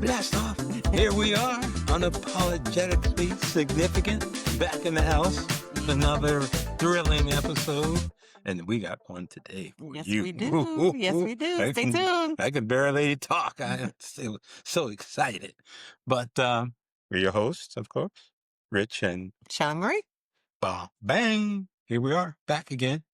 Blast off. Here we are, Unapologetically Significant, back in the house with another thrilling episode. And we got one today for Yes, you. we do. Yes, we do. Stay tuned. I can barely talk. I am so excited. But we're your hosts, of course, Rich and Shelly Marie. Bang. Here we are, back again.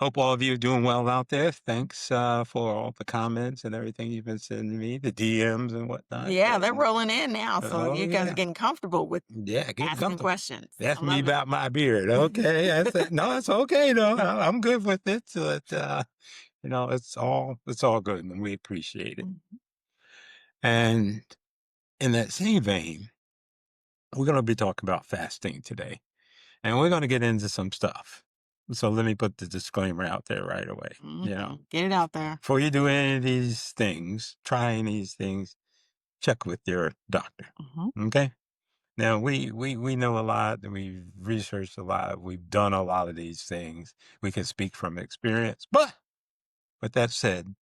Hope all of you are doing well out there. Thanks for all the comments and everything you've been sending me, the DMs and whatnot. Yeah, they're rolling in now. So you guys are yeah. getting comfortable with Get asking comfortable. questions. Ask I me love it. about my beard. Okay. I said, no, it's okay though. I'm good with it. But it's all good and we appreciate it. Mhm. And in that same vein, we're going to be talking about fasting today. And we're going to get into some stuff. So let me put the disclaimer out there right away. Get it out there. Before you do any of these things, try any of these things, check with your doctor. Mhm. Okay? Now, we know a lot, and we've researched a lot. We've done a lot of these things. We can speak from experience. But with that said,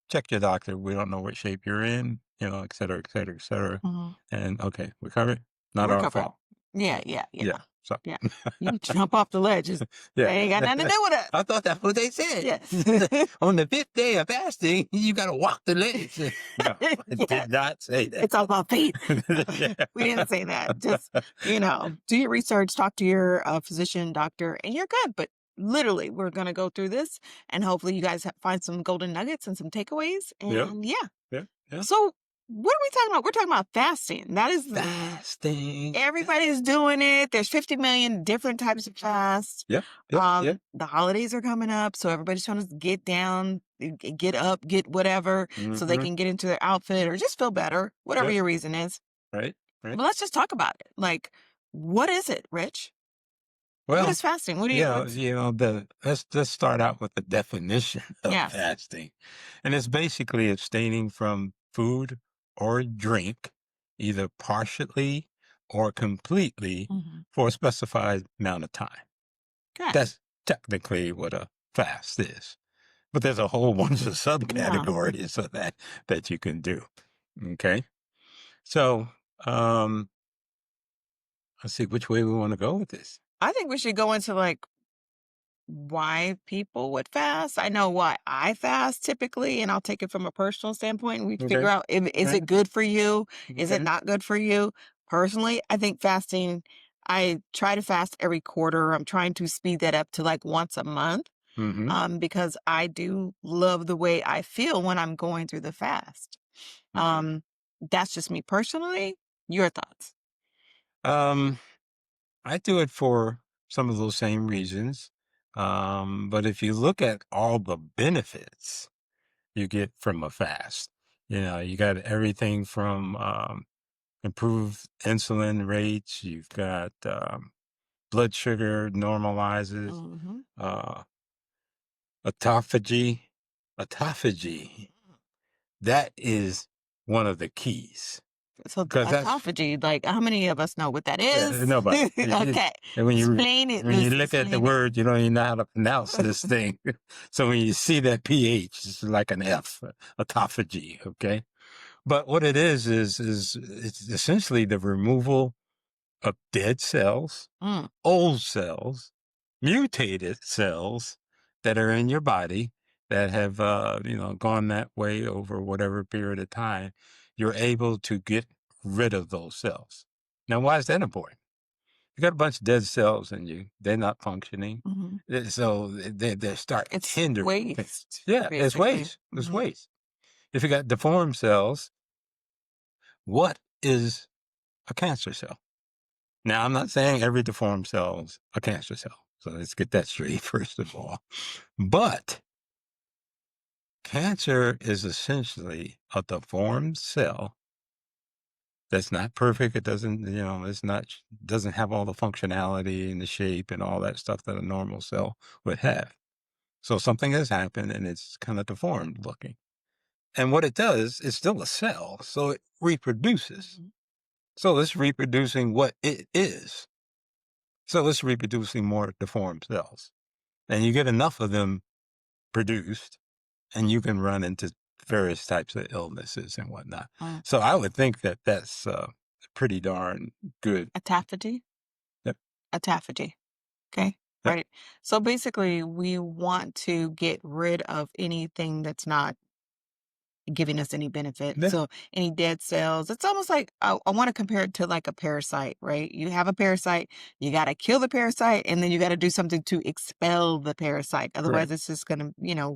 check your doctor. We don't know what shape you're in, et cetera, et cetera, et cetera. Mhm. And okay, we covered? Not We're our covered. fault. Yeah. So Yeah. You jump off the ledges. yeah. They ain't got nothing to do with it. I thought that's what they said. Yes. On the 5th day of fasting, you got to walk the ledge. No, I did not say that. It's all about faith. Yeah. We didn't say that. Just, do your research, talk to your physician, doctor, and you're good. But literally, we're going to go through this and hopefully you guys find some golden nuggets and some takeaways. And Yeah. So what are we talking about? We're talking about fasting. That is Fasting. everybody's doing it. There's 50 million different types of fast. Yeah. The holidays are coming up, so everybody's trying to get down, get up, get whatever, so they can get into their outfit or just feel better, whatever your reason is. Right. But let's just talk about it. Like, what is it, Rich? Well, what is fasting? What do you? let's start out with the definition of fasting, and it's basically abstaining from food or drink, either partially or completely, for a specified amount of time. Okay. That's technically what a fast is, but there's a whole bunch of subcategories of that you can do. Okay, so let's see which way we want to go with this. I think we should go into why people would fast. I know why I fast typically, and I'll take it from a personal standpoint and we can figure out, is it good for you? Is it not good for you? Personally, I think fasting, I try to fast every quarter. I'm trying to speed that up to once a month, because I do love the way I feel when I'm going through the fast. That's just me personally. Your thoughts? I do it for some of those same reasons. But if you look at all the benefits you get from a fast, you got everything from improved insulin rates, you've got blood sugar normalizes, autophagy. That is one of the keys. So autophagy, how many of us know what that is? Nobody. Okay. And Explain it. When you look at the word, you don't even know how to pronounce this thing. So when you see that PH, it's like an F, autophagy, okay? But what it is it's essentially the removal of dead cells, old cells, mutated cells that are in your body that have, gone that way over whatever period of time. You're able to get rid of those cells. Now, why is that important? You got a bunch of dead cells in you. They're not functioning. So they start hindering. Waste. Yeah, it's waste. It's waste. If you got deformed cells, what is a cancer cell? Now, I'm not saying every deformed cell is a cancer cell. So let's get that straight, first of all. But cancer is essentially a deformed cell that's not perfect. It doesn't, doesn't have all the functionality and the shape and all that stuff that a normal cell would have. So something has happened and it's kind of deformed looking. And what it does, it's still a cell, so it reproduces. So it's reproducing what it is. So it's reproducing more deformed cells. And you get enough of them produced, and you can run into various types of illnesses and whatnot. Mm. So I would think that that's pretty darn good. Autophagy? Yep. Autophagy. Okay. Yep. Right. So basically, we want to get rid of anything that's not giving us any benefit. Yeah. So any dead cells, it's almost like I want to compare it to like a parasite, right? You have a parasite, you got to kill the parasite, and then you got to do something to expel the parasite. Right. Otherwise, it's just going to,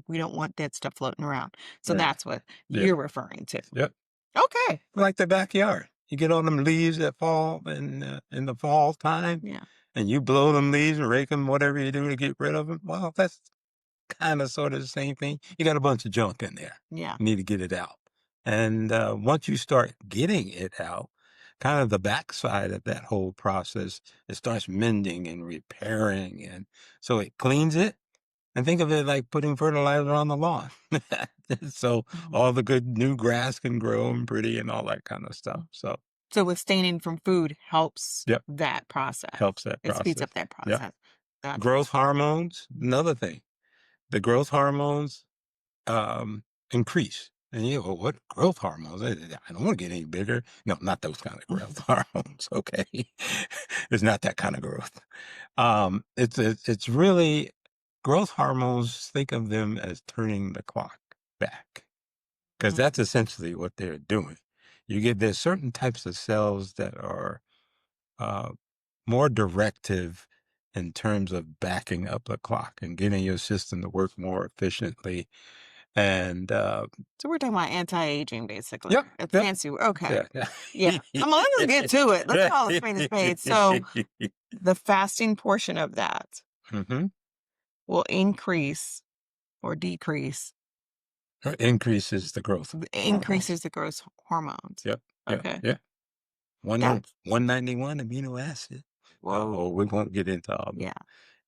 we don't want dead stuff floating around. So Right. that's what Yep. you're referring to. Yep. Okay. Like the backyard. You get all them leaves that fall in the fall time, Yeah. and you blow them leaves or rake them, whatever you do to get rid of them. Well, that's kind of sort of the same thing. You got a bunch of junk in there. Yeah. You need to get it out. And once you start getting it out, kind of the backside of that whole process, it starts mending and repairing. And so it cleans it. And think of it like putting fertilizer on the lawn. So Mhm. all the good new grass can grow and pretty and all that kind of stuff. So, So abstaining from food helps yep, that process. helps that It speeds process. up that Yep. process. Gotcha. Growth hormones, another thing. The growth hormones um, increase. And you go, what growth hormones? I don't want to get any bigger. No, not those kind of growth hormones. Okay, it's not that kind of growth. It's really growth hormones. Think of them as turning the clock back, because Mhm. that's essentially what they're doing. There's certain types of cells that are uh, more directive in terms of backing up the clock and getting your system to work more efficiently. And So we're talking about anti-aging, basically. yep, It's yep, fancy. Okay. yeah, Yeah. I'm like, let's get to it. Let's call a spade a spade. So yeah. the fasting portion of that Hmm. will increase or decrease, Increases the growth hormones. increases the growth hormones. Yep, yeah, Okay. yeah. That's 191 amino acid. whoa. We won't get into all that. Yeah.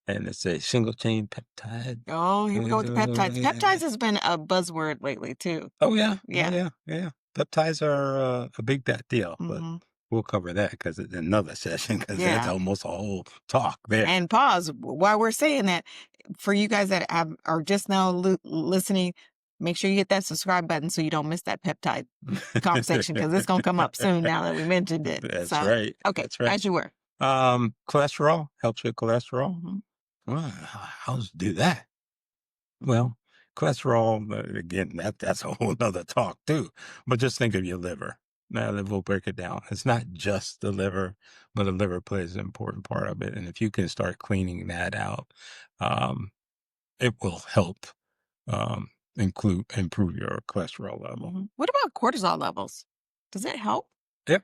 And it's a single chain peptide. Oh, here we go with the peptides. Peptides has been a buzzword lately too. Oh yeah, oh Yeah. yeah, yeah. Peptides are a big that deal, but Hmm. we'll cover that because it's another session because that's Yeah. almost a whole talk there. And pause while we're saying that, for you guys that are just now listening, make sure you hit that subscribe button so you don't miss that peptide conversation, because it's going to come up soon now that we mentioned it. That's So, right. okay, That's right. as you were. Cholesterol helps with cholesterol. Hmm. Well, how does it do that? Well, cholesterol, again, that's a whole nother talk too. But just think of your liver. Now, we'll break it down. It's not just the liver, but the liver plays an important part of it. And if you can start cleaning that out, um, it will help improve your cholesterol level. What about cortisol levels? Does it help Yep,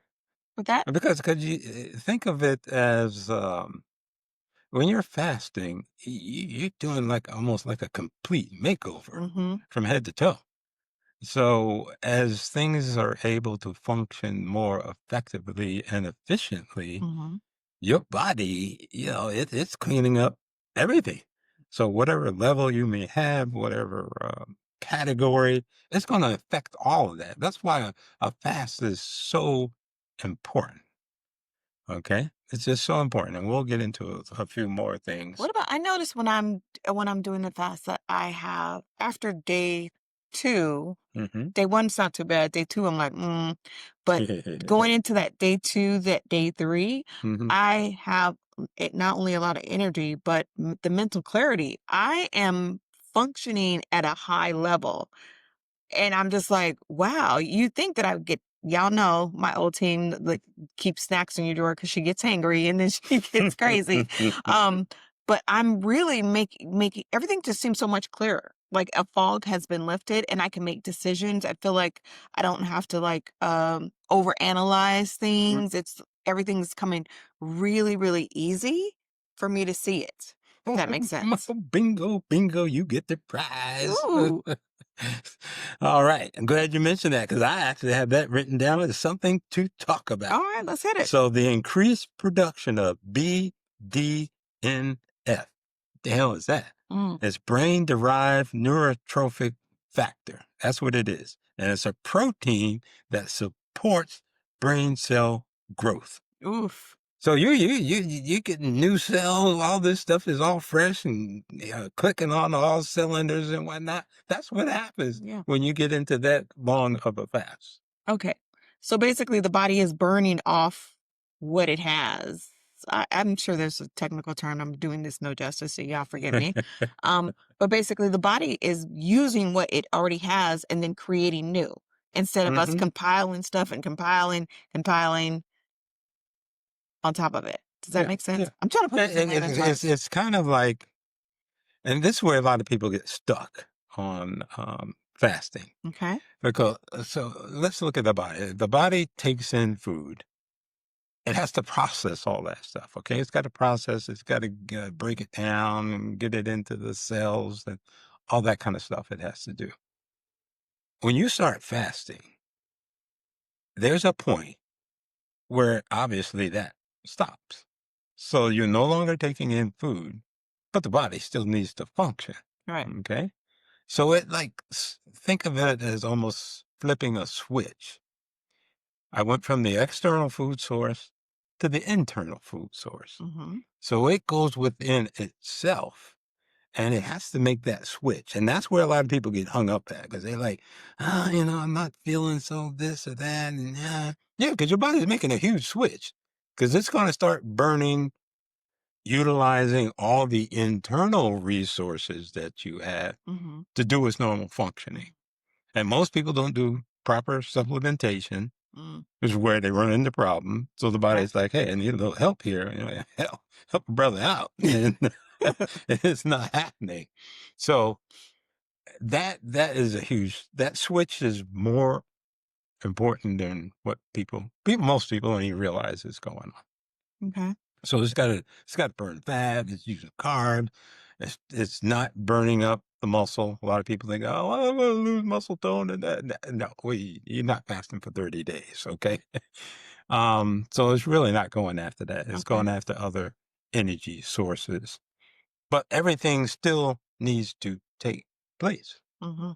with that? because you think of it as when you're fasting, you're doing like almost like a complete makeover Hmm. from head to toe. So as things are able to function more effectively and efficiently, Hmm. your body, it's cleaning up everything. So whatever level you may have, whatever category, it's going to affect all of that. That's why a fast is so important. Okay, it's just so important, and we'll get into a few more things. What about, I notice when I'm doing the fast that I have after day two. Hmm. Day one's not too bad. Day two, I'm like, but going into that day two, that day three, Hmm. I have not only a lot of energy, but the mental clarity. I am functioning at a high level. And I'm just like, wow, you think that I would get, y'all know my old team, like, keep snacks in your drawer because she gets hangry and then she gets crazy. Um, but I'm really making everything just seems so much clearer. Like a fog has been lifted and I can make decisions. I feel like I don't have to like overanalyze things. Everything's coming really, really easy for me to see it. If that makes sense. Bingo, bingo, you get the prize. Ooh. All right. I'm glad you mentioned that because I actually have that written down as something to talk All about. right, let's hit it. So the increased production of BDNF. The hell is that? Mm. It's brain-derived neurotrophic factor. That's what it is. And it's a protein that supports brain cell growth. Oof. So you getting new cells, all this stuff is all fresh and clicking on all cylinders and whatnot. That's what happens Yeah. when you get into that long of a fast. Okay. So basically, the body is burning off what it has. I'm sure there's a technical term. I'm doing this no justice, so y'all forgive me. But basically, the body is using what it already has and then creating new instead of us Hmm. compiling stuff and compiling on top of it. Does that Yeah, make sense? yeah. I'm trying to put this in layman's terms. It's kind of like, and this is where a lot of people get stuck on fasting. Okay. Because so let's look at the body. The body takes in food. It has to process all that stuff. Okay, it's got to process. It's got to break it down and get it into the cells and all that kind of stuff. It has to do. When you start fasting, there's a point where obviously that stops. So you're no longer taking in food, but the body still needs to function. Right. Okay, so it think of it as almost flipping a switch. I went from the external food source to the internal food source. Mm-hmm. So it goes within itself and it has to make that switch. And that's where a lot of people get hung up at because they're like, I'm not feeling so this or that. And yeah, because your body's making a huge switch because it's going to start burning, utilizing all the internal resources that you have Mm-hmm. to do its normal functioning. And most people don't do proper supplementation, Mm. which is where they run into problem. So the Okay. body's like, hey, I need a little help here. Help a brother out. And it's not happening. So that is a huge, that switch is more important than what most people don't even realize is going on. Okay. So it's got to burn fat. It's using carbs. It's not burning up the muscle. A lot of people think, oh, I'm going to lose muscle tone and that. No, you're not fasting for 30 days. Okay. So it's really not going after that. It's Okay. going after other energy sources, but everything still needs to take place. Mm-hmm.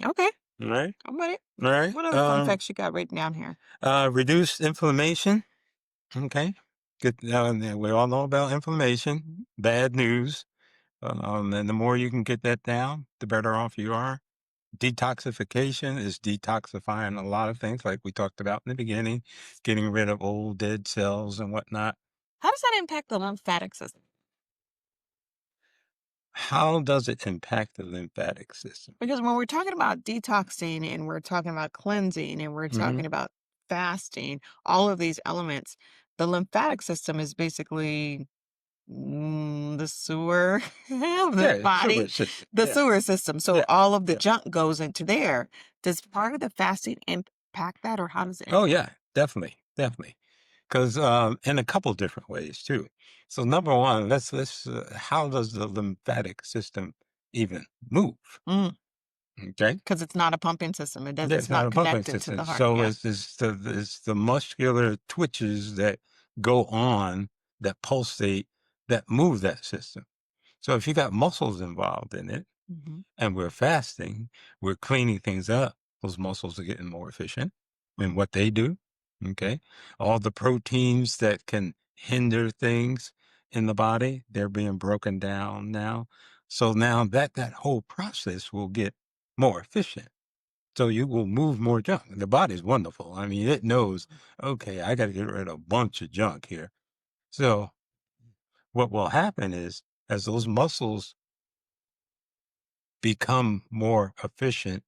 Okay. All right. I'm with it. All right. What other fun facts you got written down here? Reduce inflammation. Okay. Good. We all know about inflammation. Mhm. Bad news. And the more you can get that down, the better off you are. Detoxification is detoxifying a lot of things, like we talked about in the beginning, getting rid of old dead cells and whatnot. How does that impact the lymphatic system? How does it impact the lymphatic system? Because when we're talking about detoxing and we're talking about cleansing and we're Hmm. talking about fasting, all of these elements, the lymphatic system is basically the sewer of the Yeah, body, sewer system. the Yeah, sewer system. So yeah, all of the yeah. junk goes into there. Does part of the fasting impact that, or how does it Oh, impact? yeah, definitely, definitely. Because in a couple different ways too. So number one, let's how does the lymphatic system even move? Okay. Because it's not a pumping system. It does. Yeah, It's it's not not a pumping connected to system. the heart. So Yeah. it's the muscular twitches that go on that pulsate that move that system. So if you got muscles involved in it Hmm. and we're fasting, we're cleaning things up. Those muscles are getting more efficient in what they do. Okay. All the proteins that can hinder things in the body, they're being broken down now. So now that whole process will get more efficient. So you will move more junk. The body's wonderful. I mean, it knows, okay, I got to get rid of a bunch of junk here. So what will happen is as those muscles become more efficient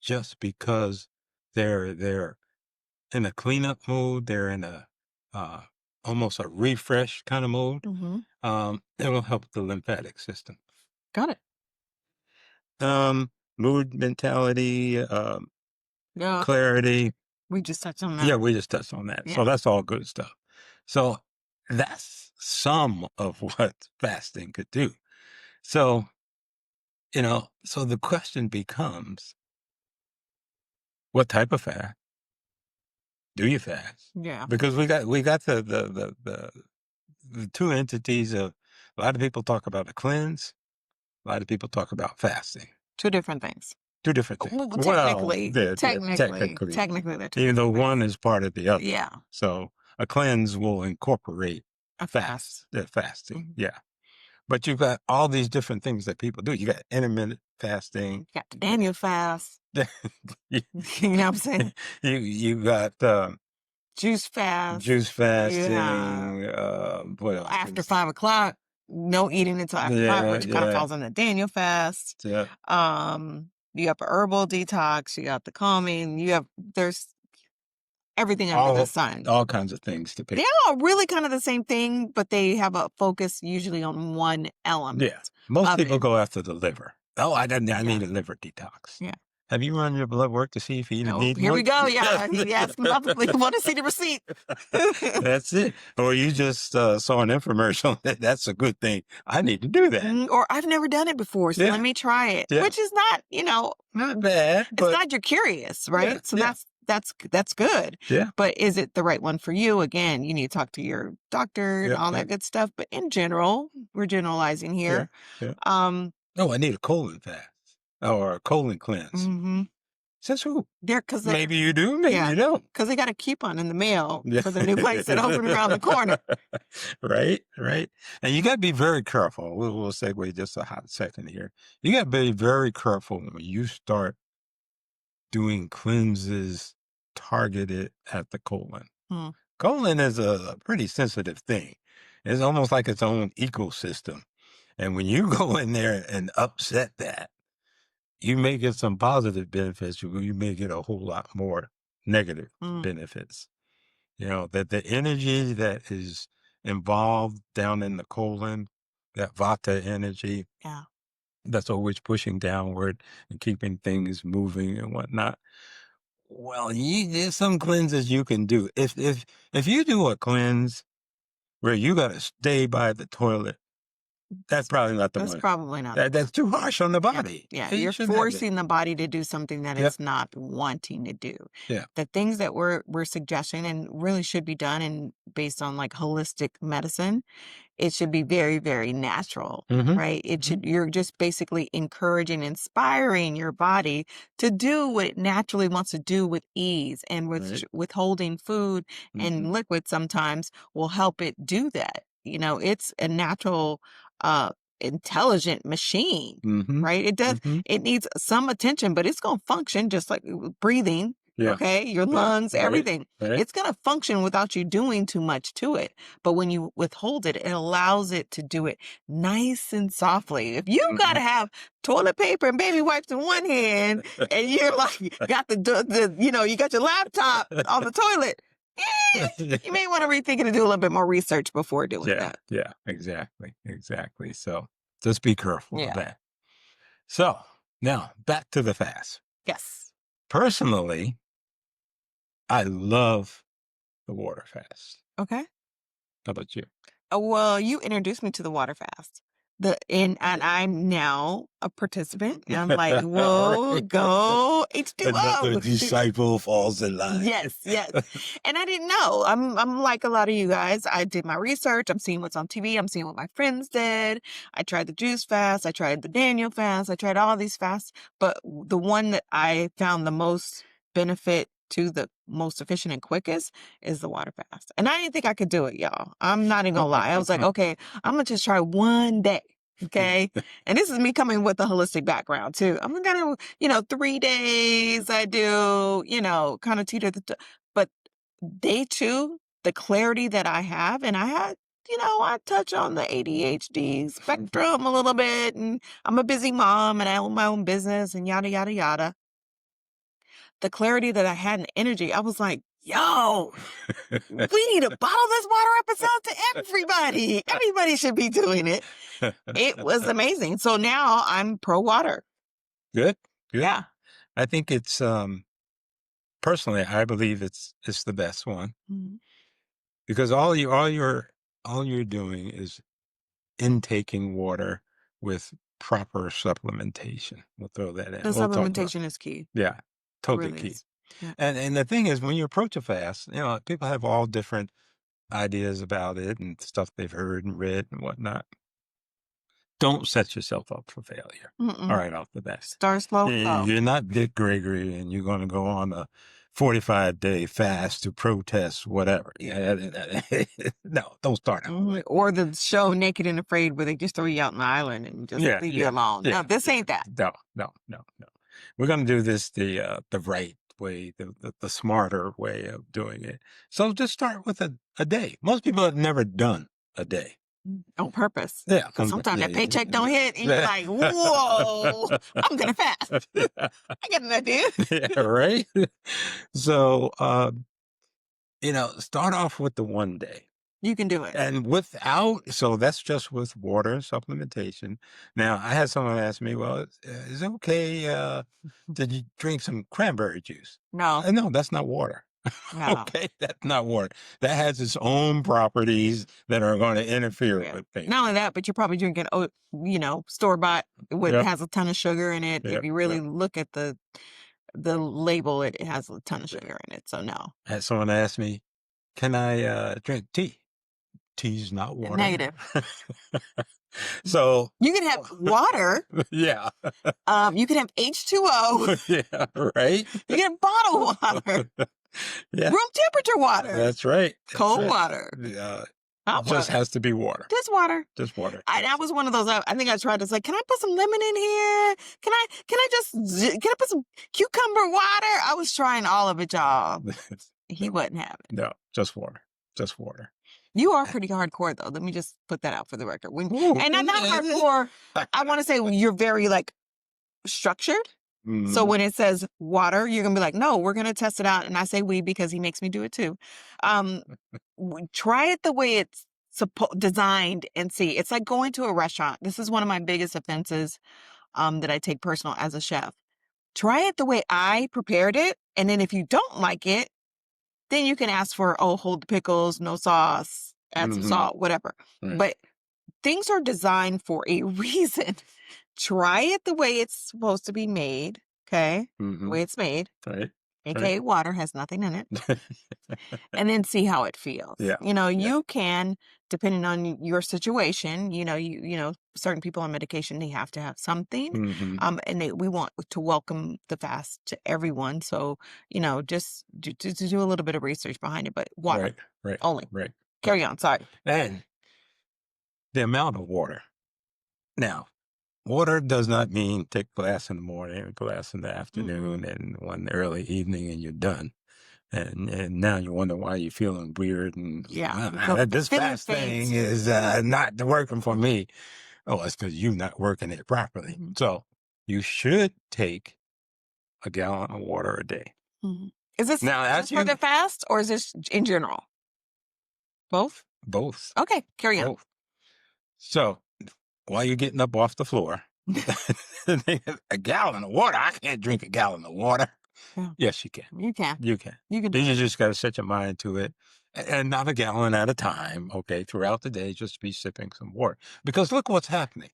just because they're in a cleanup mode, they're in a uh, almost a refresh kind of mode, Hmm. it will help the lymphatic system. Got it. Um, Mood, mentality, Yeah. clarity. We just touched on that. Yeah, we just touched on that. Yeah. So that's all good stuff. So that's some of what fasting could do. So, so the question becomes, what type of fast do you fast? Yeah. Because we got the two entities of a lot of people talk about a cleanse, a lot of people talk about fasting. Two different things. Two different things. Well, Well, technically, yeah, technically, technically, technically, they're two even though different things. one is part of the other. Yeah. So a cleanse will incorporate A fast. fasting. Mhm. Yeah. But you've got all these different things that people do. You got intermittent fasting. You got the Daniel fast. you, You know what I'm saying? you got Juice fast. juice Yeah. fasting. What else? After 5 o'clock, no eating until after 5, Yeah, which kind of yeah, falls on the Daniel fast. yeah. You have a herbal detox, you got the calming, there's everything under the All sun. all kinds of things to pick. They're all really kind of the same thing, but they have a focus usually on one element Yeah. Most of people it. go after the liver. Oh, I Yeah. need a liver detox. Yeah. Have you run your blood work to see if you Oh, need here we one? go. Yeah. You asked me about you want to see the receipt. That's it. Or you just saw an infomercial. That's a good thing. I need to do that. Or I've never done it before, so let Yeah. me try it. Yeah. Which is not, Not bad, it's but not you're curious, yeah, right? So yeah, that's good. yeah, But is it the right one for you? Again, you need to talk to your doctor and yeah, all yeah, that good stuff. But in general, we're generalizing yeah, here. yeah. Um, Oh, I need a colon fast or a colon cleanse. mhm. Says who? They're because they Maybe you do, maybe yeah, you don't. because they got a coupon in the mail Yeah. for the new place that opened around the corner. Right, right. And you got to be very careful. We'll segue just a hot second here. You got to be very careful when you start doing cleanses targeted at the colon. Mm, Colon is a pretty sensitive thing. It's almost like its own ecosystem. And when you go in there and upset that, you may get some positive benefits. You may get a whole lot more negative mm, benefits. That the energy that is involved down in the colon, that vata energy, yeah. that's always pushing downward and keeping things moving and whatnot. Well, there's some cleanses you can do. If you do a cleanse where you got to stay by the toilet, that's probably not the That's one. probably not. That's too harsh on the Yeah. body. Yeah. You You're shouldn't have that. forcing the body to do something that Yep. it's not wanting to do. Yeah. The things that we're suggesting and really should be done and based on like holistic medicine, it should be very, very natural, Mm-hmm. right? Mm-hmm. You're just basically encouraging, inspiring your body to do what it naturally wants to do with ease and Right. withholding food Mm-hmm. and liquid sometimes will help it do that. It's a natural, intelligent machine, Mm-hmm. right? Mm-hmm. It needs some attention, but it's going to function just like breathing. Yeah. Okay. Your Yeah. lungs, Right. everything. Right. It's going to function without you doing too much to it. But when you withhold it, it allows it to do it nice and softly. If you got to Mm-hmm. have toilet paper and baby wipes in one hand and you're like, got you got your laptop on the toilet, you may want to rethink it and do a little bit more research before doing Yeah. that. Yeah. Exactly. Exactly. So just be careful of Yeah. that. So now back to the fast. Yes. Personally, I love the water fast. Okay. How about you? Well, you introduced me to the water fast. And I'm now a participant. And I'm like, All whoa, right. go Another H2O. disciple falls in line. Yes, yes. And I didn't know. I'm like a lot of you guys. I did my research. I'm seeing what's on TV. I'm seeing what my friends did. I tried the juice fast. I tried the Daniel fast. I tried all these fasts. But the one that I found the most benefit to the most efficient and quickest is the water fast. And I didn't think I could do it, y'all. I'm not even gonna lie. I was like, okay, I'm gonna just try one day. Okay. And this is me coming with a holistic background too. I'm gonna, 3 days I do, kind of teeter but day 2, the clarity that I have, and I had, I touch on the ADHD spectrum a little bit, and I'm a busy mom and I own my own business and yada, yada, yada. The clarity that I had and energy, I was like, yo, we need to bottle this water up and sell it to everybody. Everybody should be doing it. It was amazing. So now I'm pro water. Good. Good. Yeah. I think it's personally, I believe it's the best one Mhm. because all you're doing is intaking water with proper supplementation. We'll throw that in. The We'll talk about supplementation is key. yeah, It totally really key. is. Yeah. And the thing is, when you approach a fast, people have all different ideas about it and stuff they've heard and read and whatnot. Don't set yourself up for failure. All Mm-mm. right, off the bat. Start slow, go. You're not Dick Gregory and you're going to go on a 45-day fast to protest whatever. Yeah, no, don't start out. Mhm. Or the show Naked and Afraid where they just throw you out on the island and just leave you alone. No, this ain't that. No. We're going to do this the right way, the smarter way of doing it. So just start with a day. Most people have never done a day. On purpose. Yeah. Because sometimes that paycheck don't hit and you're like, whoa, I'm going to fast. I got an idea. Yeah, right? So, start off with the one day. You can do it. And so that's just with water supplementation. Now, I had someone ask me, well, is it okay? Did you drink some cranberry juice? No. No, that's not water. No. Okay, that's not water. That has its own properties that are going to interfere with things. Not only that, but you're probably drinking, store-bought, it has a ton of sugar in it. If you really look at the label, it has a ton of sugar in it. So no. I had someone ask me, can I drink tea? Tea's not water. Negative. So you can have water. Yeah. You can have H2O. Yeah, right. You can have bottled water. Yeah. Room temperature water. That's right. Cold water. Just has to be water. Just water. Just water. I was one of those. I think I tried to say, can I put some lemon in here? Can I put some cucumber water? I was trying all of it, y'all. He wouldn't have it. No, just water. Just water. You are pretty hardcore, though. Let me just put that out for the record. And I'm not hardcore. I want to say you're very structured. Mm-hmm. So when it says water, you're going to be like, no, we're going to test it out. And I say we because he makes me do it too. Try it the way it's designed and see. It's like going to a restaurant. This is one of my biggest offenses that I take personal as a chef. Try it the way I prepared it. And then if you don't like it, then you can ask for, hold the pickles, no sauce, add some salt, whatever. Right. But things are designed for a reason. Try it the way it's supposed to be made, okay? The way it's made. Right. AKA water, has nothing in it. And then see how it feels. Yeah. You can, depending on your situation, certain people on medication, they have to have something. And we want to welcome the fast to everyone. So, just do a little bit of research behind it, but water. Right. Only. Right. Carry on. Sorry. And the amount of water. Now, water does not mean take a glass in the morning, a glass in the afternoon, and one early evening, and you're done. And now you wonder why you're feeling weird and this fast thing is not working for me. Oh, it's because you're not working it properly. So you should take a gallon of water a day. Is this now for the fast or is this in general? Both? Both. Okay, carry on. So while you're getting up off the floor, a gallon of water. I can't drink a gallon of water. Yeah. Yes, you can. You can. You can. You just got to set your mind to it, and not a gallon at a time. Okay, throughout the day, just be sipping some water. Because look what's happening.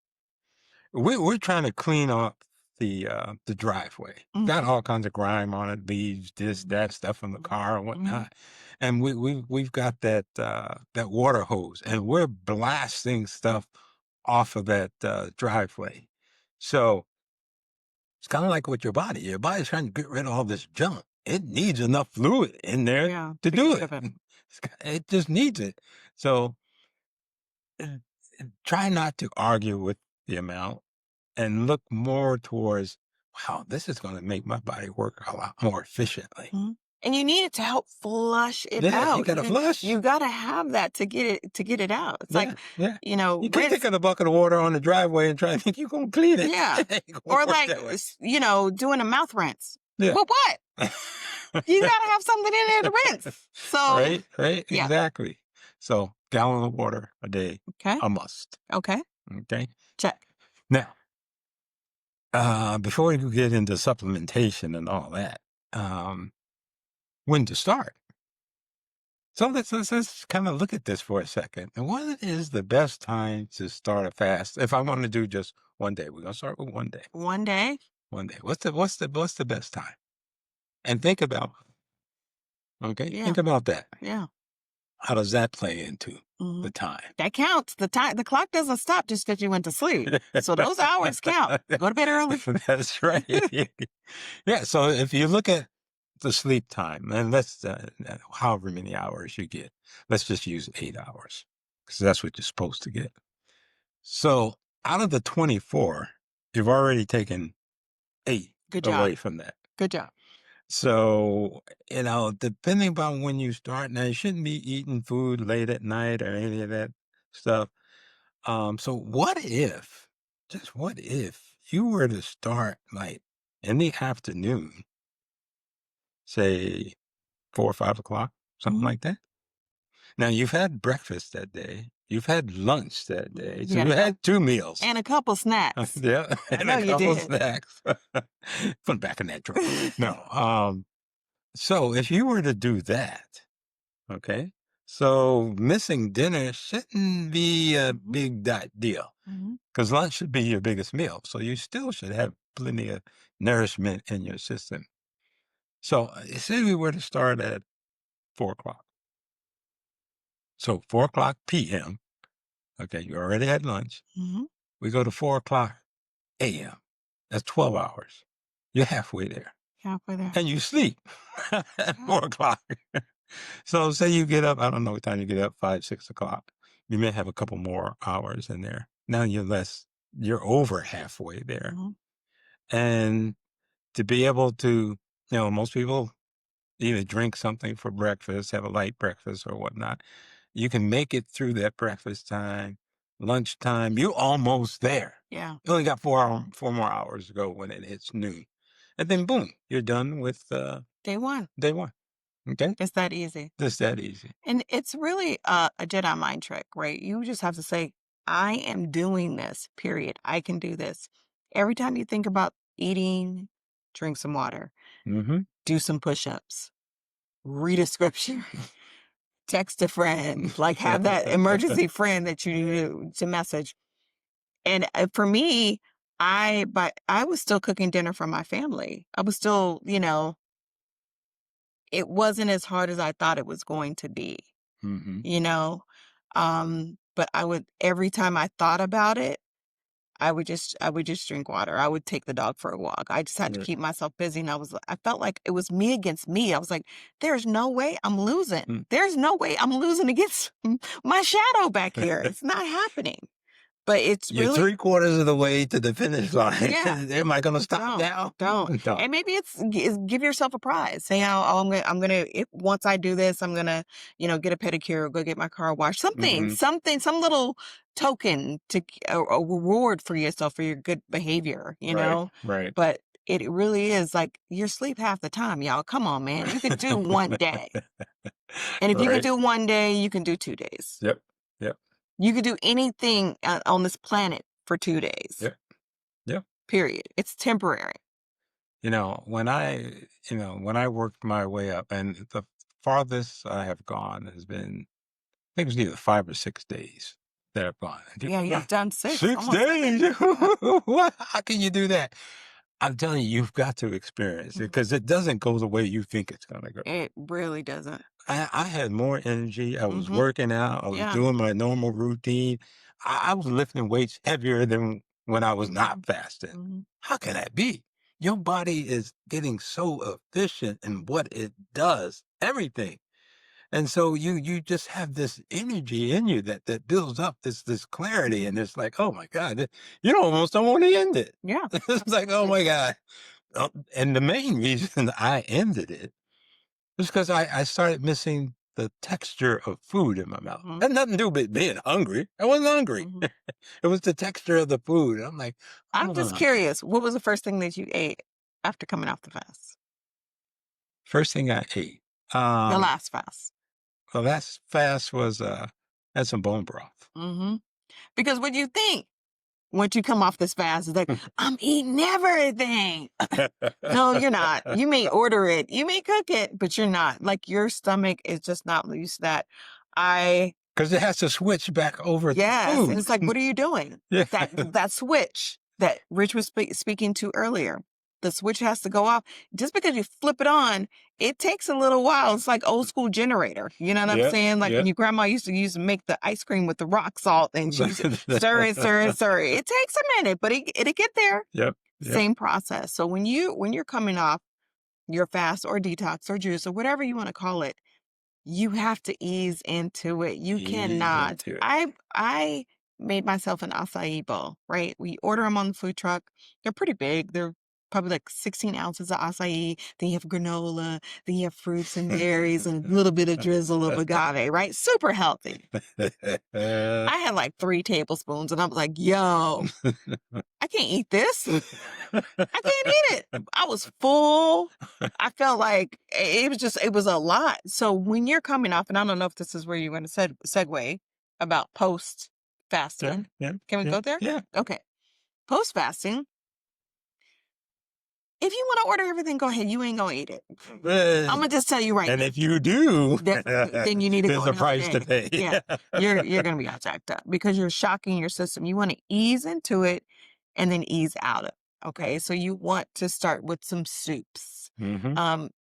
We're trying to clean up the driveway. Got all kinds of grime on it, leaves, this, that stuff from the car and whatnot. And we've got that water hose, and we're blasting stuff off of that driveway. So it's kind of like with your body. Your body's trying to get rid of all this junk. It needs enough fluid in there to do it. It just needs it. So try not to argue with the amount and look more towards, wow, this is going to make my body work a lot more efficiently. And you need it to help flush it out. You got to flush. You got to have that to get it out. It's you can't take a bucket of water on the driveway and try to think you're going to clean it. Yeah. Or doing a mouth rinse. Yeah. But what? You got to have something in there to rinse. So right, yeah. Exactly. So gallon of water a day, a must. Okay. Check. Now, before you get into supplementation and all that, when to start. So let's kind of look at this for a second. And what is the best time to start a fast? If I want to do just one day, we're gonna start with one day. One day. What's the best time? And think about. Okay. Yeah. Think about that. Yeah. How does that play into the time? That counts. The clock doesn't stop just because you went to sleep. So those hours count. Go to bed early. That's right. Yeah. So if you look at the sleep time, and let's however many hours you get, let's just use 8 hours because that's what you're supposed to get. So out of the 24, you've already taken 8 Good job. away from that. Good job. So, depending upon when you start, now you shouldn't be eating food late at night or any of that stuff. So just what if you were to start like in the afternoon, say 4 or 5 o'clock, something Mhm. like that? Now you've had breakfast that day, you've had lunch that day, so You had you a couple had 2 meals. and a couple snacks. Yeah, I and know a you couple did. snacks. Put 'em back in that drawer. No, so if you were to do that, okay, so missing dinner shouldn't be a Mhm. big deal Mhm. because lunch should be your biggest meal. So you still should have plenty of nourishment in your system. So say we were to start at 4 o'clock. So 4 o'clock p.m. Okay, you already had lunch. Mhm. We go to 4 o'clock a.m. That's 12 hours. You're halfway there. Halfway there. And you sleep at Yeah. 4 o'clock. So say you get up, I don't know what time you get up, 5, 6 o'clock. You may have a couple more hours in there. Now you're over halfway there. Mhm. And to be able to, most people either drink something for breakfast, have a light breakfast or whatnot. You can make it through that breakfast time, lunchtime. You're almost there. Yeah. You only got 4 more hours to go when it hits noon. And then boom, you're done with Day one. day one. Okay? It's that easy. Just that easy. And it's really a Jedi mind trick, right? You just have to say, I am doing this, period. I can do this. Every time you think about eating, drink some water, Mm-hmm. do some push ups, read a scripture, text a friend, like have that emergency friend that you need to message. And for me, but I was still cooking dinner for my family. I was still, it wasn't as hard as I thought it was going to be. Mm-hmm. you know? But every time I thought about it, I would just drink water. I would take the dog for a walk. I just had to Yeah. keep myself busy. And I felt like it was me against me. I was like, there's no way I'm losing. Mm. There's no way I'm losing against my shadow back here. It's not happening. But it's You're really, 3/4 of the way to the finish line. yeah. Am I going to stop Don't, now? don't. No. And maybe it's give yourself a prize. Say, oh, once I do this, I'm gonna, get a pedicure or go get my car washed. Mm-hmm. Some little token a reward for yourself for your good behavior, Right. Right. But it really is like your sleep half the time, y'all. Come on, man. You could do one day. And if you could Right. do one day, you can do 2 days. Yep. Yep. You could do anything on this planet for 2 days. Yep. Yep. Period. It's temporary. When I worked my way up, and the farthest I have gone has been, I think it was either 5 or 6 days that I've gone. And Yeah, people go, you've done 6, 6 days? yeah. What? How can you do that? I'm telling you, you've got to experience it Mhm. because it doesn't go the way you think it's going to go. It really doesn't. I had more energy. I was Mhm. working out. I was Yeah. doing my normal routine. I was lifting weights heavier than when I was not fasting. Mhm. How can that be? Your body is getting so efficient in what it does, everything. And so you just have this energy in you that builds up this clarity, and Mhm. it's like, oh my God, you almost don't want to end it. Yeah, It's like, oh absolutely. my God. And the main reason I ended it was because I started missing the texture of food in my mouth. Mhm. Had nothing to do with being hungry. I wasn't hungry. Mhm. It was the texture of the food. I'm like, I'm just ah. curious, what was the first thing that you ate after coming off the fast? First thing I ate. The Um, last fast? the last fast was had some bone broth. Mhm. Because what you think once you come off this fast is like, "I'm eating everything." No, you're not. You may order it, you may cook it, but you're not. Like, your stomach is just not used to that. I Because it has to switch back over to Yes, and food. it's like, what are you doing? Yeah. That switch that Rich was speaking to earlier, the switch has to go off. Just because you flip it on, it takes a little while. It's like old school generator. You know what I'm Yep. saying? Like when Yep. your grandma used to make the ice cream with the rock salt, and she used to stir it, stir it, stir it. It takes a minute, but it'll get there. Yep. Yep. Same process. So when you're coming off your fast or detox or juice or whatever you want to call it, you have to ease into it. You Ease cannot. into it. I made myself an acai bowl, right? We order them on the food truck. They're pretty big. They're probably like 16 ounces of acai. Then you have granola. Then you have fruits and berries and a little bit of drizzle of agave, right? Super healthy. I had like 3 tablespoons and I was like, yo, I can't eat this. I can't eat it. I was full. I felt like it was a lot. So when you're coming off, and I don't know if this is where you're going to segue about post fasting. Yeah, Can we go there? yeah. Okay. Post fasting. If you want to order everything, go ahead. You ain't going to eat it. I'm going to just tell you right And now. if you do, then you need to there's go a price to pay. Yeah. You're going to be all jacked up because you're shocking your system. You want to ease into it and then ease out of it. Okay. So you want to start with some soups.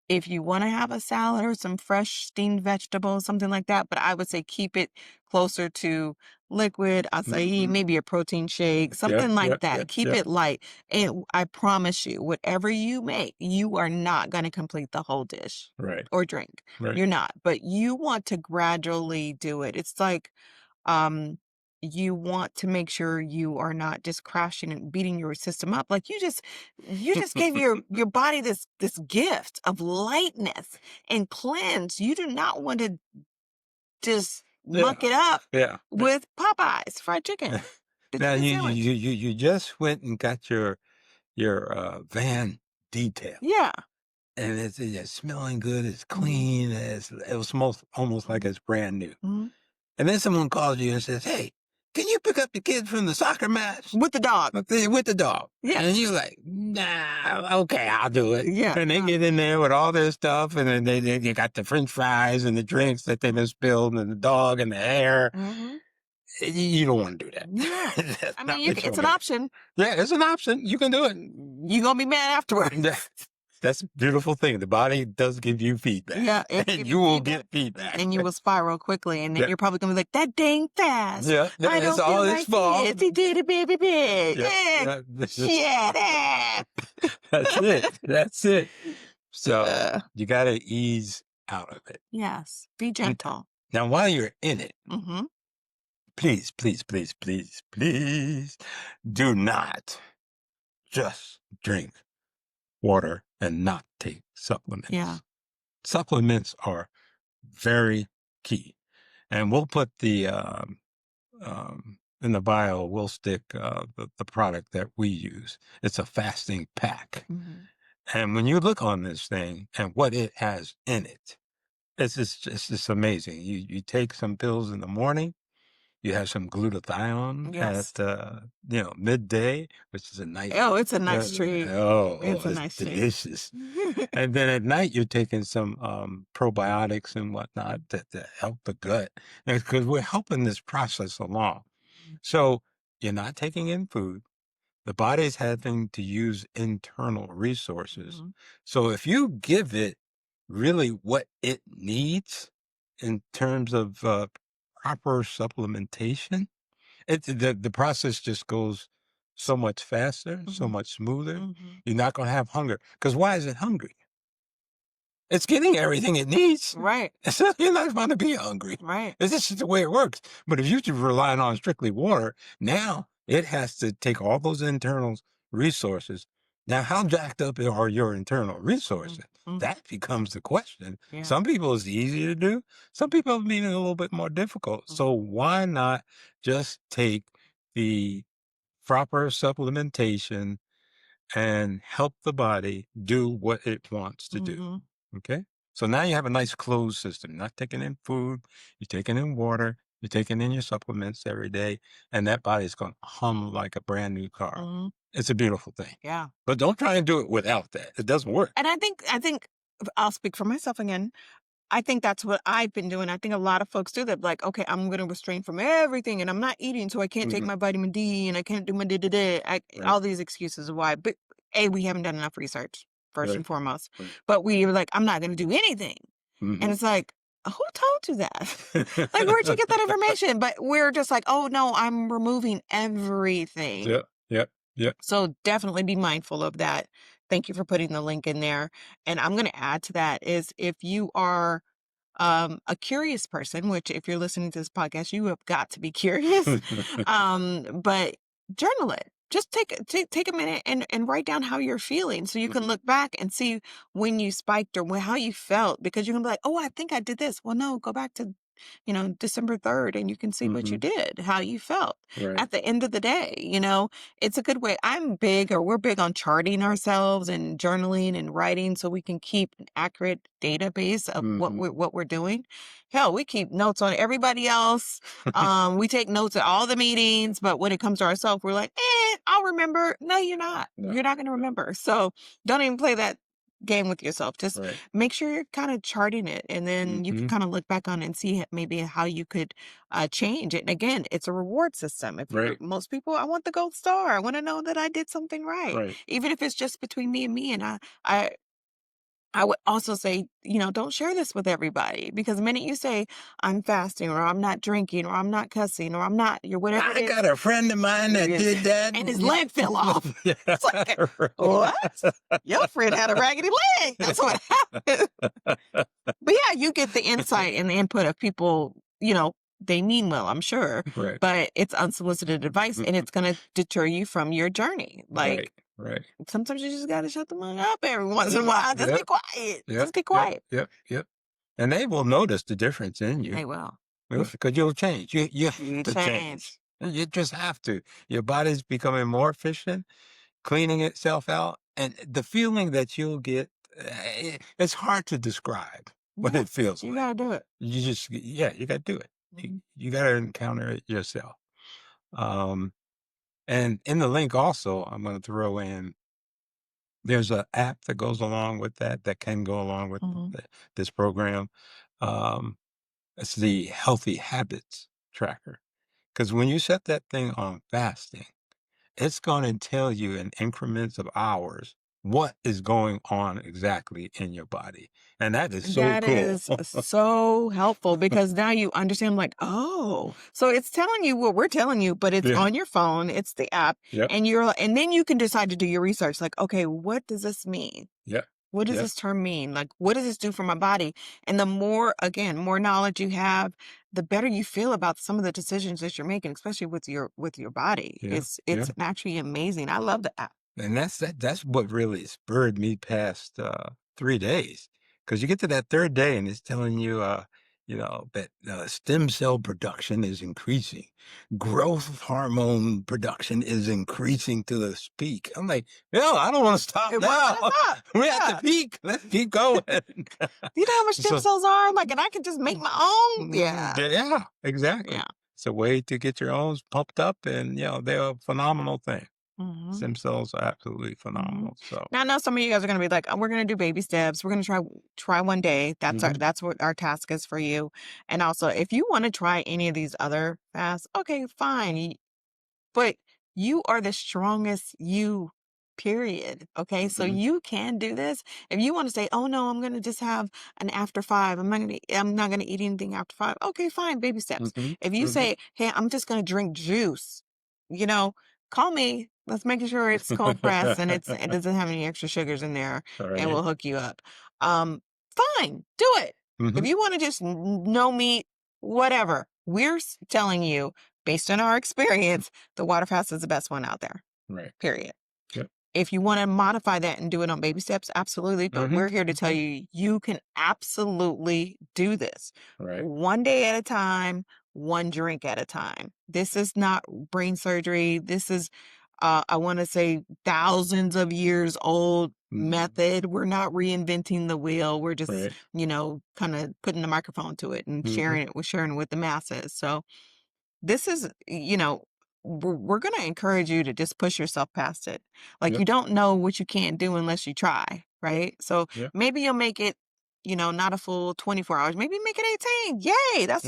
If you want to have a salad or some fresh steamed vegetables, something like that, but I would say keep it closer to liquid, acai, maybe a protein shake, something like that. Keep it light. And I promise you, whatever you make, you are not going to complete the whole dish or drink. You're not, but you want to gradually do it. It's like, you want to make sure you are not just crashing and beating your system up. Like you just gave your body this gift of lightness and cleanse. You do not want to just muck it up with Popeyes fried chicken. Now you just went and got your van detailed. Yeah. And it's smelling good, it's clean, it was almost like it's brand new. And then someone calls you and says, hey, can you pick up the kid from the soccer match? With the dog. With the dog. Yeah. And you're like, nah, okay, I'll do it. Yeah. And they get in there with all their stuff, and then they got the french fries and the drinks that they just spilled, and the dog and the hair. You don't want to do that. Yeah. I mean, it's an option. Yeah, it's an option. You can do it. You're going to be mad afterwards. That's a beautiful thing. The body does give you feedback. Yeah. And you will get feedback. And you will spiral quickly. And then you're probably going to be like, that dang fast. Yeah. It's all his fault. He did it, baby, baby. Yeah. Shut up. That's it. That's it. So you got to ease out of it. Yes. Be gentle. Now, while you're in it, please, please, please, please, please do not just drink water and not take supplements. Yeah. Supplements are very key. And we'll put the, in the bio, we'll stick the product that we use. It's a fasting pack. And when you look on this thing and what it has in it, it's just amazing. You take some pills in the morning. You have some glutathione at midday, which is a nice. Oh, it's a nice treat. It's a nice delicious. And then at night you're taking some probiotics and whatnot that help the gut, because we're helping this process along. So you're not taking in food. The body's having to use internal resources. So if you give it really what it needs in terms of proper supplementation, the process just goes so much faster, so much smoother. You're not going to have hunger. Because why is it hungry? It's getting everything it needs. Right. So you're not going to be hungry. Right. It's just the way it works. But if you're relying on strictly water, now it has to take all those internal resources. Now, how jacked up are your internal resources? That becomes the question. Yeah. Some people it's easy to do. Some people have been a little bit more difficult. So why not just take the proper supplementation and help the body do what it wants to do? Okay? So now you have a nice closed system. You're not taking in food. You're taking in water. You're taking in your supplements every day. And that body's going to hum like a brand new car. It's a beautiful thing. Yeah. But don't try and do it without that. It doesn't work. And I think I'll speak for myself again. I think that's what I've been doing. I think a lot of folks do that. Like, okay, I'm going to restrain from everything and I'm not eating, so I can't take my vitamin D and I can't do my all these excuses of why. But we haven't done enough research, first and foremost. But we were like, I'm not going to do anything. And it's like, who told you that? Like, where'd you get that information? But we're just like, oh no, I'm removing everything. Yep. So definitely be mindful of that. Thank you for putting the link in there. And I'm going to add to that is if you are a curious person, which if you're listening to this podcast, you have got to be curious. But journal it. Just take a minute and write down how you're feeling so you can look back and see when you spiked or how you felt, because you're gonna be like, oh, I think I did this. Well, no, go back to December 3rd, and you can see what you did, how you felt Right. at the end of the day. It's a good way. We're big on charting ourselves and journaling and writing so we can keep an accurate database of what we're doing. Hell, we keep notes on everybody else. We take notes at all the meetings, but when it comes to ourselves, we're like, I'll remember. No, you're not. No. You're not going to remember. So don't even play that game with yourself. Just Right. make sure you're kind of charting it, and then you can kind of look back on it and see maybe how you could change it. And again, it's a reward system. Right. Most people, I want the gold star. I want to know that I did something right. Right. Even if it's just between me and me. And I would also say, don't share this with everybody, because the minute you say I'm fasting or I'm not drinking or I'm not cussing or I'm not, you're whatever. I got a friend of mine that did that. And his leg fell off. It's like, what? Your friend had a raggedy leg. That's what happened. But yeah, you get the insight and the input of people, they mean well, I'm sure. Right. But it's unsolicited advice, and it's going to deter you from your journey. Like, right. Sometimes you just got to shut them up every once in a while. Just be quiet. Just be quiet. Yep. And they will notice the difference in you. They will. Because you'll change. You have to change. You just have to. Your body's becoming more efficient, cleaning itself out. And the feeling that you'll get, it's hard to describe what it feels like. You got to do it. You got to do it. You got to encounter it yourself. And in the link also, I'm going to throw in, there's an app that goes along with that can go along with this program. It's the Healthy Habits Tracker. Because when you set that thing on fasting, it's going to tell you in increments of hours what is going on exactly in your body. And that is so cool. That is so helpful, because now you understand, like, oh, so it's telling you what we're telling you, but it's on your phone. It's the app. Yep. And then you can decide to do your research. Like, okay, what does this mean? Yep. What does this term mean? Like, what does this do for my body? And the more knowledge you have, the better you feel about some of the decisions that you're making, especially with your body. Yeah. It's actually amazing. I love the app. And that's what really spurred me past 3 days. Because you get to that third day and it's telling you, that stem cell production is increasing. Growth hormone production is increasing to the peak. I'm like, no, I don't want to stop now. We're at the peak. Let's keep going. You know how much stem cells are? Like, and I can just make my own? Yeah. Yeah, exactly. Yeah. It's a way to get your own pumped up, and, they're a phenomenal thing. Stem cells are absolutely phenomenal. So now I know some of you guys are going to be like, oh, we're going to do baby steps. We're going to try one day. That's what our task is for you. And also, if you want to try any of these other fasts, okay, fine. But you are the strongest you, period. Okay, so you can do this. If you want to say, oh no, I'm going to just have an after 5. I'm not going to eat anything after 5. Okay, fine, baby steps. If you say, hey, I'm just going to drink juice, call me. Let's make sure it's cold pressed and it doesn't have any extra sugars in there, and we'll hook you up. Fine, do it. If you want to just no meat, whatever, we're telling you, based on our experience, the water fast is the best one out there. Right. Period. Yep. If you want to modify that and do it on baby steps, absolutely. But we're here to tell you can absolutely do this. Right. One day at a time, one drink at a time. This is not brain surgery. This is, I want to say, thousands of years old method. We're not reinventing the wheel. We're just, kind of putting the microphone to it and sharing it with the masses. So this is, we're going to encourage you to just push yourself past it. Like, you don't know what you can't do unless you try, right? So maybe you'll make it, not a full 24 hours. Maybe make it 18. Yay. That's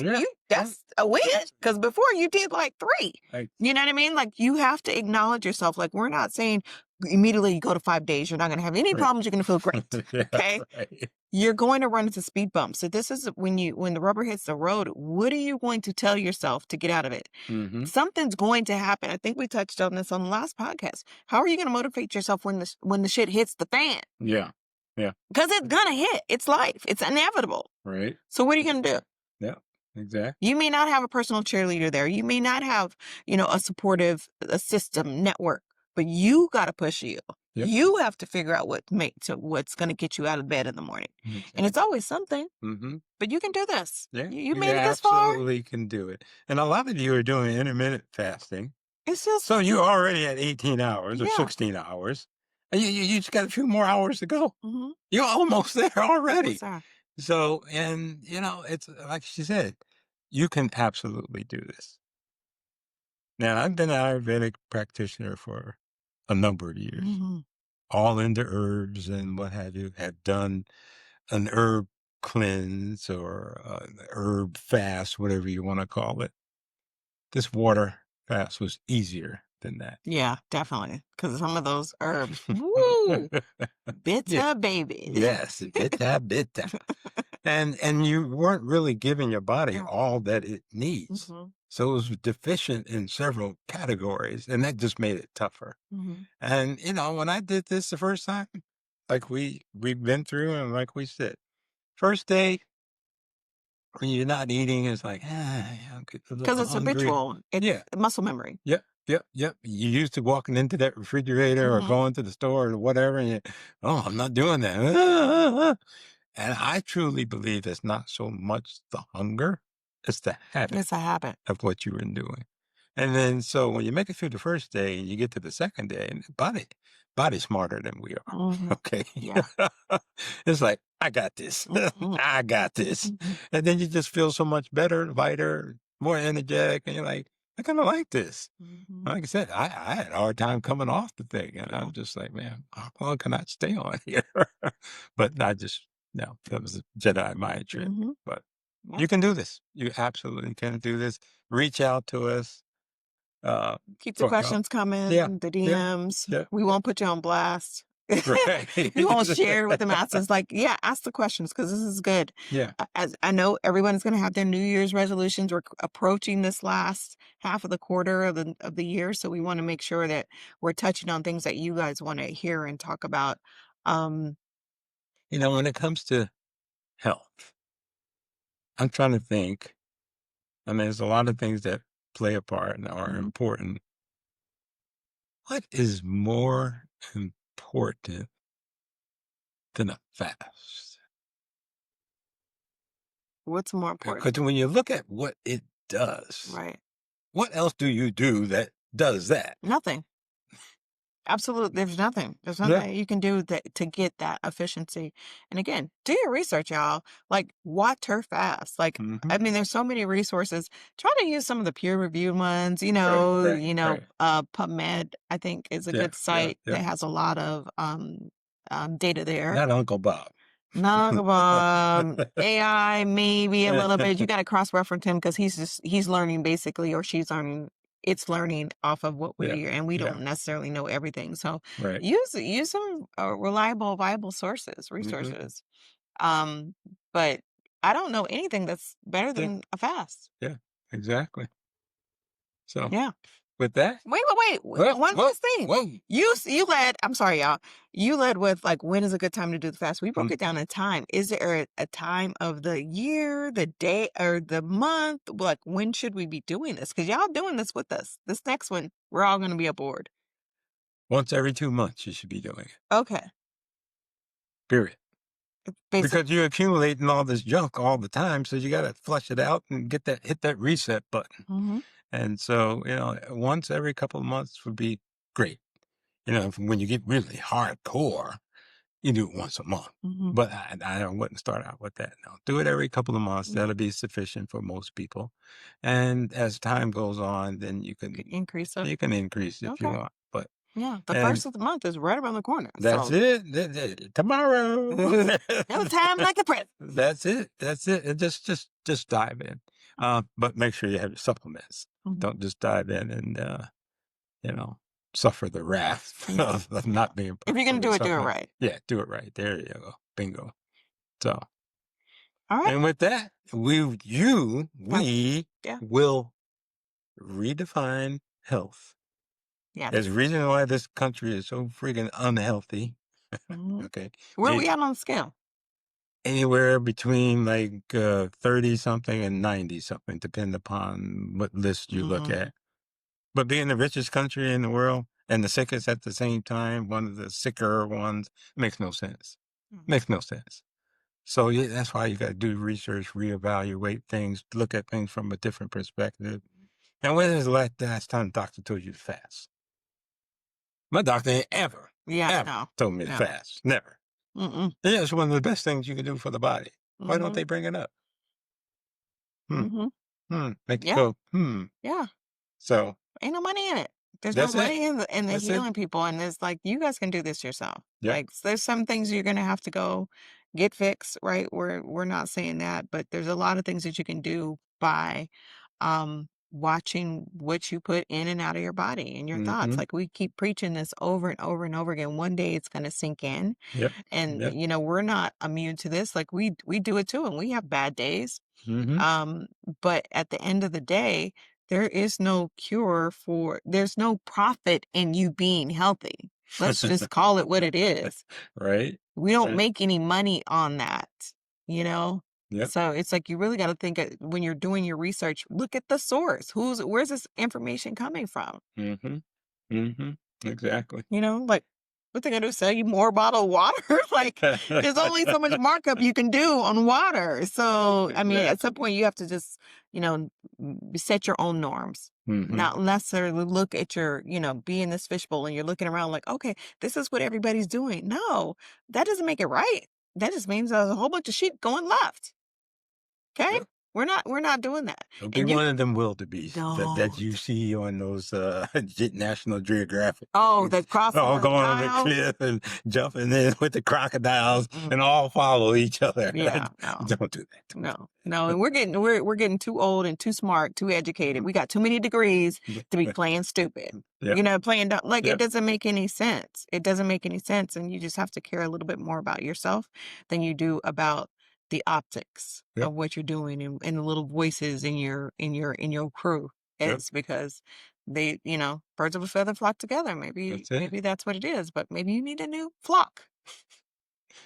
a win. Because before you did like 3. Right. You know what I mean? Like, you have to acknowledge yourself. Like, we're not saying immediately you go to 5 days, you're not going to have any problems. You're going to feel great. Okay. Right. You're going to run into speed bumps. So this is when the rubber hits the road, what are you going to tell yourself to get out of it? Mm-hmm. Something's going to happen. I think we touched on this on the last podcast. How are you going to motivate yourself when the shit hits the fan? Yeah. Yeah. Because it's gonna hit. It's life. It's inevitable. Right. So what are you gonna do? Yeah. Exactly. You may not have a personal cheerleader there. You may not have, a supportive a system network, but you got to push you. Yep. You have to figure out what's going to get you out of bed in the morning. Exactly. And it's always something. Mm-hmm. But you can do this. Yeah. You made it this far. Absolutely can do it. And a lot of you are doing intermittent fasting. It's just So you're already at 18 hours or Yeah. 16 hours. And you just got a few more hours to go. Mhm. You're almost there already. Almost there. So, and it's like she said, you can absolutely do this. Now, I've been an Ayurvedic practitioner for a number of years, Mhm. all into herbs and what have you, have done an herb cleanse or an herb fast, whatever you want to call it. This water fast was easier than that. Yeah, definitely. Because some of those herbs, woo, Yeah. bitter baby. Yes, bitter. And you weren't really giving your body Yeah. all that it needs. Mhm. So it was deficient in several categories, and that just made it tougher. Mhm. And when I did this the first time, like we've been through, and like we said, first day when you're not eating, it's like I'm a Because little it's hungry. habitual. It's Yeah. muscle memory. Yep. Yep. Yep. You used to walking into that refrigerator or Mhm. going to the store or whatever, and I'm not doing that. And I truly believe it's not so much the hunger, it's the habit It's a habit. of what you were doing. And then so when you make it through the first day and you get to the second day, and body's smarter than we are. Mhm. Okay. Yeah. It's like, I got this. Mhm. I got this. Mhm. And then you just feel so much better, lighter, more energetic, and you're like, I kind of like this. Mhm. Like I said, I had a hard time coming off the thing, and Yeah. I'm just like, man, how long can I stay on here? But I just no, that was a Jedi mind trick. Mhm. But Yeah. you can do this. You absolutely can do this. Reach out to us. Uh, Keep the for help. questions coming, Yeah, the yeah, DMs. yeah. We won't put you on blast. Right. We won't share with the masses. Like, yeah, ask the questions because this is good. Yeah. As I know everyone's going to have their New Year's resolutions. We're approaching this last half of the quarter of the year, so we want to make sure that we're touching on things that you guys want to hear and talk about. Um, When it comes to health, I'm trying to think. I mean, there's a lot of things that play a part and are Mhm. important. What is more important than a fast? What's more important? Because when you look at what it does, Right. what else do you do that does that? Nothing. Absolutely. There's nothing. There's Yeah. nothing you can do that to get that efficiency. And again, do your research, y'all. Like water fast. Like, Mm-hmm. I mean, there's so many resources. Try to use some of the peer-reviewed ones, Right. PubMed, I think is a Yeah. good site Yeah. that has a lot of data there. Not Uncle Bob. Not AI, maybe a little bit. You got to cross-reference him because he's learning basically, or she's learning. It's learning off of what we're Yeah. here, and we Yeah. don't necessarily know everything. So Right. use some reliable, viable Mm-hmm. resources. Um, but I don't know anything that's better Yeah. than a fast. Yeah. Exactly. So Yeah. with that, Wait. well, One well, last thing. well, You led. I'm sorry, y'all. You led with like when is a good time to do the fast. We broke mm, it down in time. Is there a time of the year, the day, or the month? Like when should we be doing this? Because y'all doing this with us. This next one, we're all going to be aboard. once every 2 months, you should be doing it. Okay. Period. Basically. Because you're accumulating all this junk all the time, so you got to flush it out and hit that reset button. Mm-hmm. And so, once every couple of months would be great. When you get really hardcore, you do it once a month. Mm-hmm. But I wouldn't start out with that. No, do it every couple of months. Yeah. That'll be sufficient for most people. And as time goes on, then you can Increase it. increase if you Okay. want. But Yeah. The and first of the month is right around the corner. that's So it. Tomorrow. no time like the present. That's it. That's it. And just dive in. But make sure you have your supplements. Mhm. Don't just dive in and you know, suffer the wrath Yeah. of not being If you're gonna properly do it supplemented. right. Yeah, do it right. There you go. Bingo. So, All right. and with that, we Yeah. will redefine health. There's a Yes. reason why this country is so freaking unhealthy. Mhm. Okay. Where are we at on the scale? Anywhere between like 30 something and 90 something, depending upon what list you look Mm, at. But being the richest country in the world and the sickest at the same time, one of the sicker ones, makes no sense. mm. Makes no sense. So yeah, that's why you got to do research, reevaluate things, look at things from a different perspective. And when is the last time the doctor told you to fast? My doctor ain't Yeah, ever no, told me to no. fast. Never. Mm-mm. Yeah, it's one of the best things you can do for the body. Why don't Mhm, they bring it up? Hmm. mhm. Make you Yeah, go, hmm. yeah. So Ain't no money in it. There's no that's it. money in the That's it. healing people, and it's like, you guys can do this yourself. Yep. Like, there's some things you're gonna have to go get fixed, right? We're not saying that, but there's a lot of things that you can do by, watching what you put in and out of your body and your thoughts. Mm-hmm. Like, we keep preaching this over and over and over again. One day it's gonna sink in, Yep. and, Yep. we're not immune to this. Like, we do it too, and we have bad days. Mm-hmm. Um, but at the end of the day, there's no profit in you being healthy. Let's just call it what it is. Right. We don't Right. make any money on that, you know? Yep. So it's like you really got to think when you're doing your research, look at the source. Where's this information coming from? Mm-hmm. Mm-hmm. Exactly. Like, what they gonna do? Sell you more bottled water? Like, there's only so much markup you can do on water. So, I mean, at Exactly. some point, you have to just, set your own norms. Mm-hmm. Not necessarily look at be in this fishbowl and you're looking around like, okay, this is what everybody's doing. No, that doesn't make it right. That just means there's a whole bunch of sheep going left. Okay, Yep. we're not doing that. Don't be And you one of them wildebeest that you don't. see on those National Geographic Oh, movies, that's crossing all the going over the aisle. cliff and jumping in with the crocodiles Mm-mm. and all follow each other. Yeah, no. Don't do that. Don't No, no, and we're getting too old and too smart, too educated. We got too many degrees do to be that. playing stupid. Yep. Playing dumb. Like, it Yep. doesn't make any sense. It doesn't make any sense, and you just have to care a little bit more about yourself than you do about the optics Yep. of what you're doing and the little voices in your crew. Yep. It's because birds of a feather flock together. That's it. Maybe that's what it is, but maybe you need a new flock.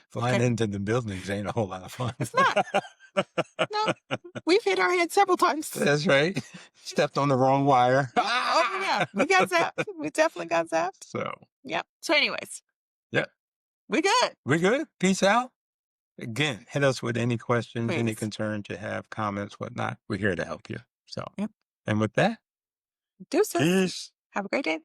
Flying Okay, into the buildings ain't a whole lot of fun. it's not. No, we've hit our head several times. That's right. Stepped on the wrong wire. Oh, yeah. We got zapped. We definitely got zapped. So, Yep. So anyways, yeah, we good. we good. Peace out. Again, hit us with any questions, any Please. concerns you have, comments, whatnot. We're here to help you. So, Yep. and with that, Deuces. peace. Have a great day.